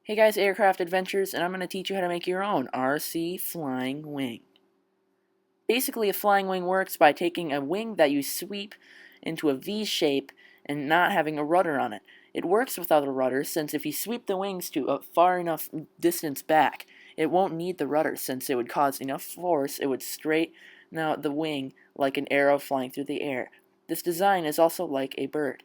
Hey guys, Aircraft Adventures, and I'm going to teach you how to make your own RC flying wing. Basically, a flying wing works by taking a wing that you sweep into a V shape and not having a rudder on it. It works without a rudder since if you sweep the wings to a far enough distance back, it won't need the rudder since it would cause enough force, it would straighten out the wing like an arrow flying through the air. This design is also like a bird.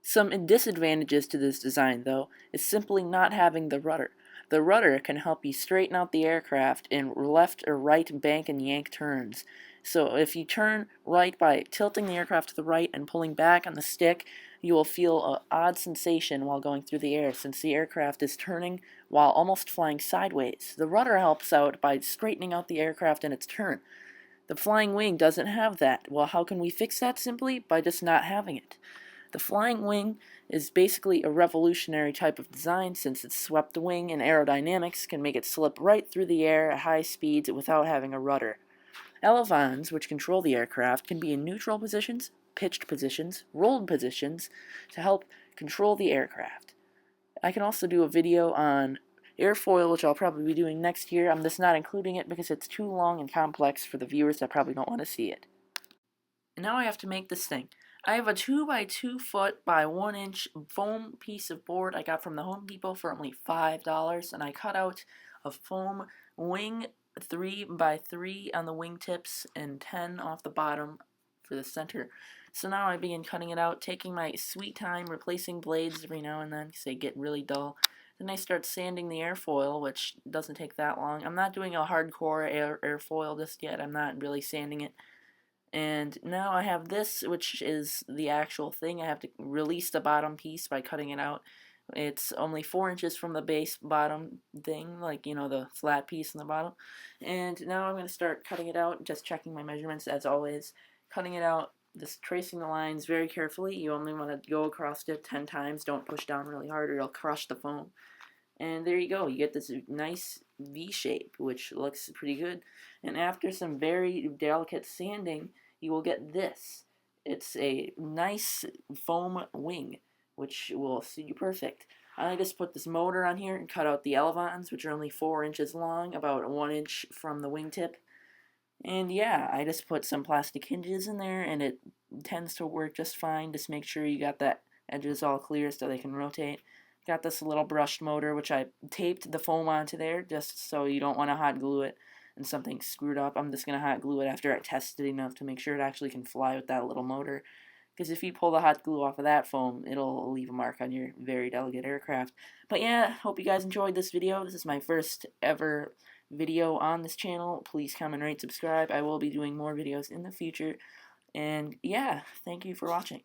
Some disadvantages to this design, though, is simply not having the rudder. The rudder can help you straighten out the aircraft in left or right bank and yank turns. So if you turn right by tilting the aircraft to the right and pulling back on the stick, you will feel an odd sensation while going through the air since the aircraft is turning while almost flying sideways. The rudder helps out by straightening out the aircraft in its turn. The flying wing doesn't have that. Well, how can we fix that? Simply by just not having it. The flying wing is basically a revolutionary type of design since its swept wing and aerodynamics can make it slip right through the air at high speeds without having a rudder. Elevons, which control the aircraft, can be in neutral positions, pitched positions, rolled positions to help control the aircraft. I can also do a video on airfoil, which I'll probably be doing next year. I'm just not including it because it's too long and complex for the viewers that probably don't want to see it. And now I have to make this thing. I have a 2 by 2 foot by 1 inch foam piece of board I got from the Home Depot for only $5, and I cut out a foam wing 3 by 3 on the wingtips and 10 off the bottom for the center. So now I begin cutting it out, taking my sweet time, replacing blades every now and then because they get really dull. Then I start sanding the airfoil, which doesn't take that long. I'm not doing a hardcore airfoil just yet. I'm not really sanding it. And now I have this, which is the actual thing. I have to release the bottom piece by cutting it out. It's only 4 inches from the base bottom thing, like, you know, the flat piece in the bottom. And now I'm going to start cutting it out, just checking my measurements as always. Cutting it out, just tracing the lines very carefully. You only want to go across it 10 times. Don't push down really hard or it'll crush the foam. And there you go. You get this nice V shape, which looks pretty good. And after some very delicate sanding, you will get this. It's a nice foam wing, which will suit you perfect. I just put this motor on here and cut out the elevons, which are only 4 inches long, about 1 inch from the wingtip. And yeah, I just put some plastic hinges in there, and it tends to work just fine. Just make sure you got that edges all clear so they can rotate. Got this little brushed motor, which I taped the foam onto there just so you don't want to hot glue it and something screwed up. I'm just going to hot glue it after I tested it enough to make sure it actually can fly with that little motor. Because if you pull the hot glue off of that foam, it'll leave a mark on your very delicate aircraft. But yeah, hope you guys enjoyed this video. This is my first ever video on this channel. Please comment, rate, subscribe. I will be doing more videos in the future. And yeah, thank you for watching.